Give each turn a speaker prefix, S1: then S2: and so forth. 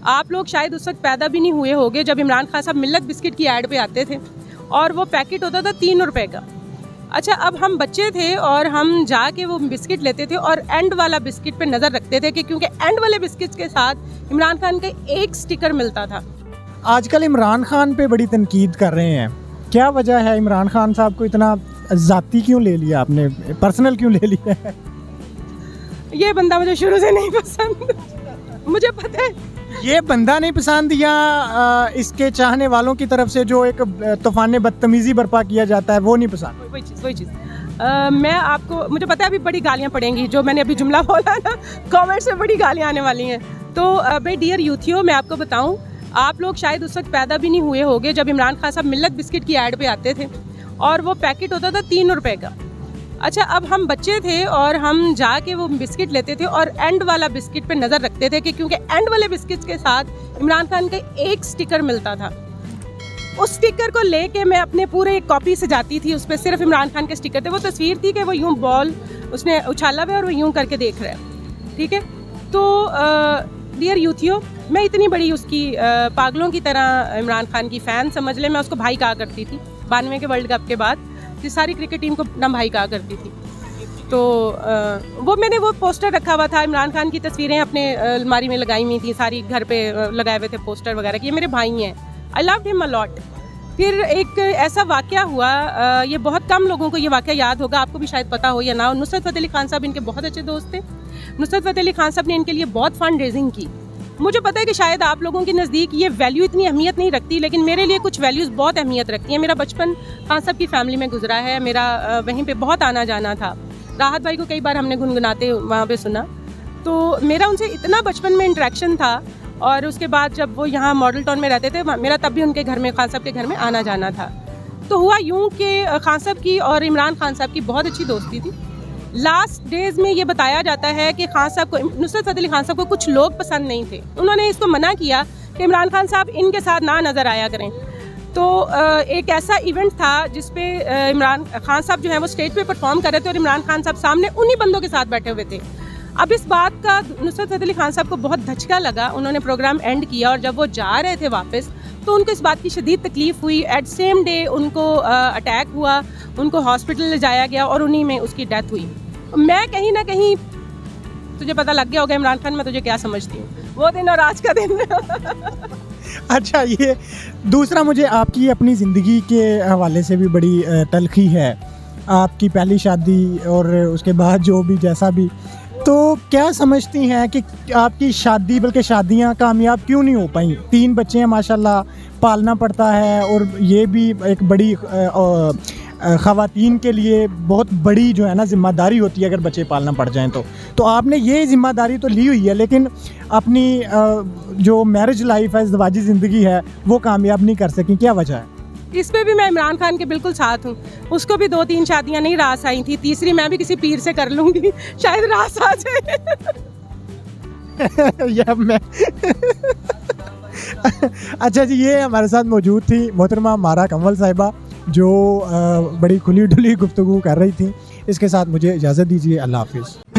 S1: आप लोग शायद उस वक्त पैदा भी नहीं हुए होंगे जब इमरान खान साहब मिल्लत बिस्किट की ऐड पे आते थे और वो पैकेट होता था 3 रुपए का। अच्छा, अब हम बच्चे थे और हम जाके वो बिस्किट लेते थे और एंड वाला बिस्किट पे नज़र रखते थे कि क्योंकि एंड वाले बिस्किट के साथ इमरान खान का एक स्टिकर मिलता था।
S2: आजकल इमरान खान पे बड़ी तनकीद कर रहे हैं, क्या वजह है? इमरान खान साहब को इतना ज़ाती क्यों ले लिया आपने, पर्सनल क्यों ले लिया है?
S1: ये बंदा मुझे शुरू से नहीं पसंद, मुझे पता है।
S2: ये बंदा नहीं पसंद या इसके चाहने वालों की तरफ से जो एक तूफान बदतमीज़ी बर्पा किया जाता है वो नहीं पसंद?
S1: वही चीज़ मैं आपको, मुझे पता है अभी बड़ी गालियाँ पड़ेंगी, जो मैंने अभी जुमला बोला ना, कमेंट्स में बड़ी गालियाँ आने वाली हैं। तो भाई डियर यूथियो, मैं आपको बताऊँ, आप लोग शायद उस वक्त पैदा भी नहीं हुए होंगे जब इमरान खान साहब मिल्लत बिस्किट की ऐड पे आते थे और वो पैकेट होता था 3 रुपए का। अच्छा, अब हम बच्चे थे और हम जाके वो बिस्किट लेते थे और एंड वाला बिस्किट पे नज़र रखते थे कि क्योंकि एंड वाले बिस्किट के साथ इमरान खान का एक स्टिकर मिलता था। उस स्टिकर को लेके मैं अपने पूरे एक कॉपी से जाती थी, उस पर सिर्फ इमरान खान के स्टिकर थे। वो तस्वीर थी कि वो यूँ बॉल उसने उछाला हुआ और वो यूँ करके देख रहा है, ठीक है। तो डियर यूथियो, मैं इतनी बड़ी उसकी पागलों की तरह इमरान खान की फ़ैन समझ ले, मैं उसको भाई कहा करती थी। 92 के वर्ल्ड कप के बाद सारी क्रिकेट टीम को अपना भाई कहा करती थी। तो वो मैंने वो पोस्टर रखा हुआ था, इमरान खान की तस्वीरें अपने अलमारी में लगाई हुई थी, सारी घर पे लगाए हुए थे पोस्टर वगैरह कि ये मेरे भाई हैं। I loved him a lot. फिर एक ऐसा वाक़या हुआ, ये बहुत कम लोगों को ये वाक़या याद होगा, आपको भी शायद पता हो या ना। नुसरत फ़तेह अली खान साहब इनके बहुत अच्छे दोस्त थे। नुसरत फ़तेह अली खान साहब ने इनके लिए बहुत फंड रेजिंग की। मुझे पता है कि शायद आप लोगों के नज़दीक ये वैल्यू इतनी अहमियत नहीं रखती, लेकिन मेरे लिए कुछ वैल्यूज़ बहुत अहमियत रखती हैं। मेरा बचपन खान साहब की फैमिली में गुजरा है, मेरा वहीं पे बहुत आना जाना था। राहत भाई को कई बार हमने गुनगुनाते वहाँ पे सुना, तो मेरा उनसे इतना बचपन में इंटरेक्शन था। और उसके बाद जब वो यहाँ मॉडल टाउन में रहते थे, मेरा तब भी उनके घर में, खान साहब के घर में आना जाना था। तो हुआ यूँ कि खान साहब की और इमरान खान साहब की बहुत अच्छी दोस्ती थी। लास्ट डेज में ये बताया जाता है कि खान साहब को, नुसरत फ़तेह अली खान साहब को कुछ लोग पसंद नहीं थे। उन्होंने इसको मना किया कि इमरान खान साहब इनके साथ ना नज़र आया करें। तो एक ऐसा इवेंट था जिस पे इमरान खान साहब जो है वो स्टेज पे परफॉर्म कर रहे थे और इमरान खान साहब सामने उन्हीं बंदों के साथ बैठे हुए थे। अब इस बात का नुसरत फ़तेह अली खान साहब को बहुत धचका लगा। उन्होंने प्रोग्राम एंड किया और जब वो जा रहे थे वापस, तो उनको इस बात की शदीद तकलीफ़ हुई। एट सेम डे उनको अटैक हुआ, उनको हॉस्पिटल ले जाया गया और उन्हीं में उसकी डेथ हुई। मैं कहीं ना कहीं, तुझे पता लग गया होगा इमरान खान मैं तुझे क्या समझती हूँ, वो दिन और आज का दिन।
S2: अच्छा, ये दूसरा, मुझे आपकी अपनी ज़िंदगी के हवाले से भी बड़ी तलखी है, आपकी पहली शादी और उसके बाद जो भी जैसा भी। तो क्या समझती हैं कि आपकी शादी, बल्कि शादियां कामयाब क्यों नहीं हो पाई? 3 बच्चे हैं माशाल्लाह, पालना पड़ता है और ये भी एक बड़ी ख़वातीन के लिए बहुत बड़ी जो है ना ज़िम्मेदारी होती है अगर बच्चे पालना पड़ जाएं तो आपने ये ज़िम्मेदारी तो ली हुई है, लेकिन अपनी जो मैरिज लाइफ है, ज़िवाजी ज़िंदगी है, वो कामयाब नहीं कर सकी, क्या वजह है?
S1: इस पे भी मैं इमरान खान के बिल्कुल साथ हूँ। उसको भी 2-3 शादियाँ नहीं रास आई थी, तीसरी मैं भी किसी पीर से कर लूँगी, शायद रास आ जाए।
S2: या मैं अच्छा जी, ये हमारे साथ मौजूद थी मोहतरमा मारा कंवल साहिबा, जो बड़ी खुली डुली गुफ्तगू कर रही थी। इसके साथ मुझे इजाज़त दीजिए, अल्लाह हाफिज़।